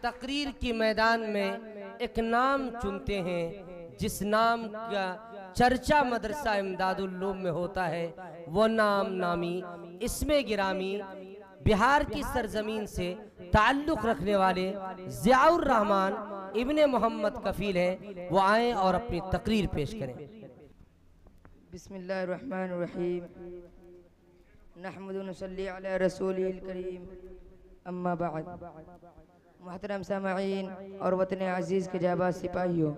तकरीर के मैदान में एक नाम चुनते हैं जिस नाम का चर्चा मदरसा इमदादुल उलूम में होता है, वो नाम नामी इसमें गिरामी बिहार की सरजमीन से ताल्लुक़ रखने वाले ज़ियाउर रहमान इब्ने मोहम्मद कफ़ील हैं। वो आएँ और अपनी तकरीर पेश करें। बिस्मिल्लाहिर्रहमानिर्रहीम नहमदु व नसल्ली अला रसूलिल करीम अम्मा बाद। मुहतरम सामईन और वतन अजीज़ के जाबाज़ सिपाहियों,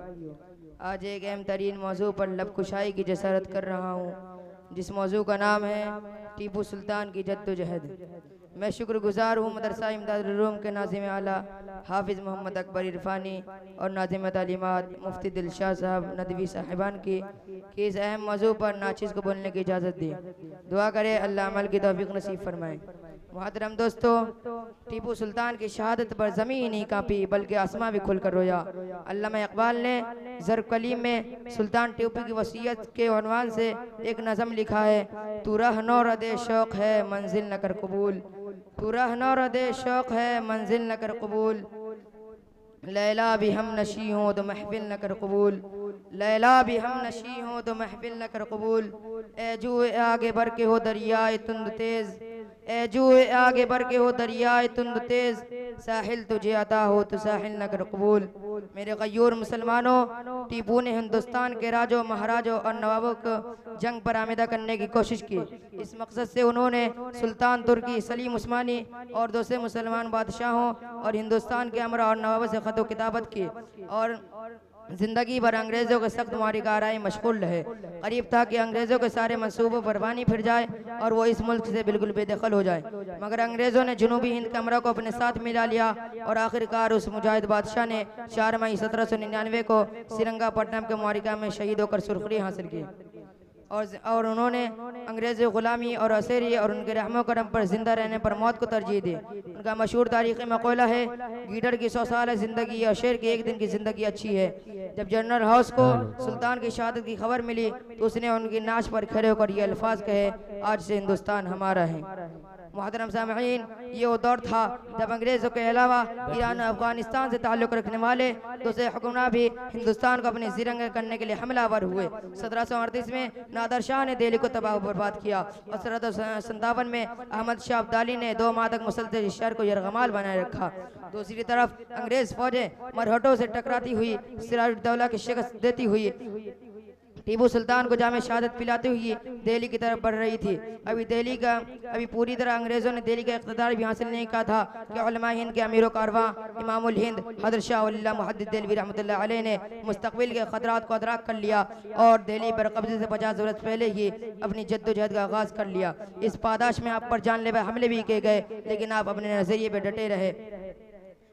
आज एक अहम तरीन मौजू पर लब कुशाई की जसारत कर रहा हूँ, जिस मौजू का नाम है टीपू सुल्तान की जद्दोजहद। मैं शुक्रगुजार हूँ मदरसा इमदादुल उलूम के नाज़िम आला हाफिज़ मोहम्मद अकबर इरफानी और नाज़िम तालीमात मुफ्ती दिलशाह साहब नदवी साहिबान की कि इस अहम मौजू पर नाचिज़ को बोलने की इजाज़त दी। दुआ करे अल्लाह अमल की तौफीक नसीब फरमाए। मुहतरम दोस्तों, टीपू सुल्तान की शहादत पर ज़मीन ही नहीं कांपी बल्कि आसमां भी खुलकर रोया। अल्लामा इकबाल ने ज़र्ब कलीम में सुल्तान टीपू की वसीयत के उन्वान से एक नज़म लिखा है, तू रहनो रदे शौक़ है मंजिल न कर कबूल, तू रहनो रदे शौक़ है मंजिल न कर कबूल, लैला भी हम नशी हो तो महफिल न कर कबूल, लैला भी हम नशी हो तो महफिल न कर कबूल, ए जुए आगे बढ़ के हो दरियाए तुंद तेज़, ए जुए आगे बढ़ के हो दरियाए तुंद तेज़, साहिल तुझे अता हो तो साहिल न कर कबूल। मेरे गयूर मुसलमानों, टीपू ने हिंदुस्तान के राजों महाराजों और नवाबों को जंग पर आमेदा करने की कोशिश की। इस मकसद से उन्होंने सुल्तान तुर्की, सलीम उस्मानी और दूसरे मुसलमान बादशाहों और हिंदुस्तान के अमरा और नवाबों से खत किताबत की और जिंदगी भर अंग्रेज़ों के सख्त मारिका आराई मशगूल रहे। करीब था कि अंग्रेज़ों के सारे मंसूबों पर पानी फिर जाए और वो इस मुल्क से बिल्कुल बेदखल हो जाए, मगर अंग्रेज़ों ने जनूबी हिंद के अमरा को अपने साथ मिला लिया और आखिरकार उस मुजाहिद बादशाह ने 4 मई 1799 को श्रीरंगापट्टनम के मारिका में शहीद होकर सुरखरी हासिल की और उन्होंने अंग्रेज़ी ग़ुलामी और असेरी और उनके रहमो करम पर ज़िंदा रहने पर मौत को तरजीह दी। उनका मशहूर तारीख़ी मक़ौला है, गीदड़ की 100 साल ज़िंदगी और शेर की 1 दिन की ज़िंदगी अच्छी है। जब जनरल हाउस को सुल्तान की शहादत की खबर मिली तो उसने उनकी नाश पर खड़े होकर ये अल्फाज कहे, आज से हिंदुस्तान हमारा है। मुहतरम सामईन, ये वो दौर था जब अंग्रेज़ों के अलावा ईरान और अफ़गानिस्तान से ताल्लुक़ रखने वाले दूसरे हुक्मरान भी हिंदुस्तान को अपनी ज़िरंग करने के लिए हमलावर हुए। 1738 में नादर शाह ने दिल्ली को तबाह बर्बाद किया और 1757 में अहमद शाह अब्दाली ने 2 माह तक मुसलसल शहर को यरगमाल बनाए रखा। दूसरी तरफ अंग्रेज़ फौजें मरहटों से टकराती हुई सिराजुद्दौला की शिकस्त देती हुई टीपू सुल्तान को जामे शहादत पिलाते हुए दिल्ली की तरफ बढ़ रही थी। अभी पूरी तरह अंग्रेज़ों ने दिल्ली का इक़्तिदार भी हासिल नहीं किया था कि उलमा हिंद के अमीर कारवां इमामुल हिंद हज़रत शाह वली मुहद्दिद देलवी रहमतुल्लाह अलैह ने मुस्तक़बिल के ख़तरात को अदराक कर लिया और दिल्ली पर कब्ज़े से 50 बरस पहले ही अपनी जद्दोजहद का आगाज़ कर लिया। इस पादाश में आप पर जानलेवा हमले भी किए गए, लेकिन आप अपने नज़रिए पर डटे रहे।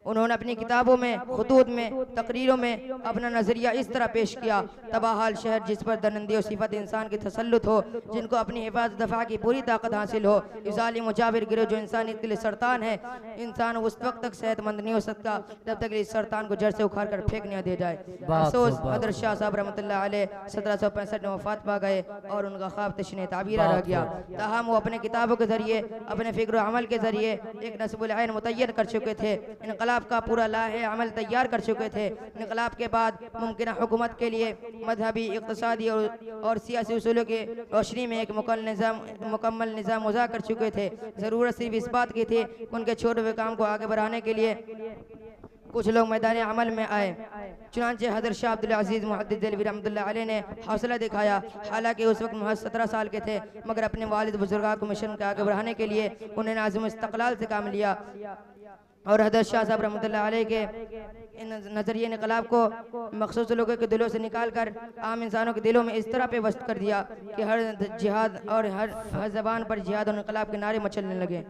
उन्होंने अपनी किताबों में, खुतूत में, तकरीरों में अपना नज़रिया इस तरह पेश किया, तबाहाल शहर जिस पर दरंदी और सिफत इंसान की तसल्लुत हो, जिनको अपनी हिफाजत दफा की पूरी ताकत हासिल हो, ज़ालिम मुजाबिर गिरोह जो इंसानियत के लिए सरतान है, इंसान उस वक्त तक सेहतमंद नहीं हो सकता जब तक इस सरतान को जड़ से उखाड़ कर फेंक नहीं दिया जाए। अफसोस हज़रत शाह साहब रहमतुल्लाह अलैह 1765 में वफ़ात पा गए और उनका ख्वाब तशने ताबीरा रह गया। ताहम वो अपने किताबों के ज़रिए, अपने फ़िक्र अमल के ज़रिए एक नस्बुल ऐन मुतय्यन कर चुके थे, इनकलाब का पूरा लाहे अमल तैयार कर चुके थे। इनकलाब के बाद मुमकिन हुकूमत के लिए मजहबी, इक़्तिसादी और सियासी उसूलों की रोशनी में एक मुकम्मल निज़ाम वज़ा कर चुके थे। ज़रूरत सिर्फ इस बात की थी उनके छोटे हुए काम को आगे बढ़ाने के लिए कुछ लोग मैदान अमल में आए। चुनांचे हज़रत शाह अब्दुल अज़ीज़ मुहद्दिद देलवी रहमतुल्लाह अलैह ने हौसला दिखाया। हालांकि उस वक्त महज 17 साल के थे, मगर अपने वालिद बुजुर्गा को मिशन के आगे बढ़ाने के लिए उन्होंने आज़म इस्तक़लाल से काम लिया और हज़रत शाह साहब रहमतुल्लाह अलैह के इन नज़रिए इनकलाब को मखसूस लोगों के दिलों से निकाल कर आम इंसानों के दिलों में इस तरह पे वस्त कर दिया कि हर जिहाद और हर ज़बान पर जिहाद और इनकलाब के नारे मचलने लगे।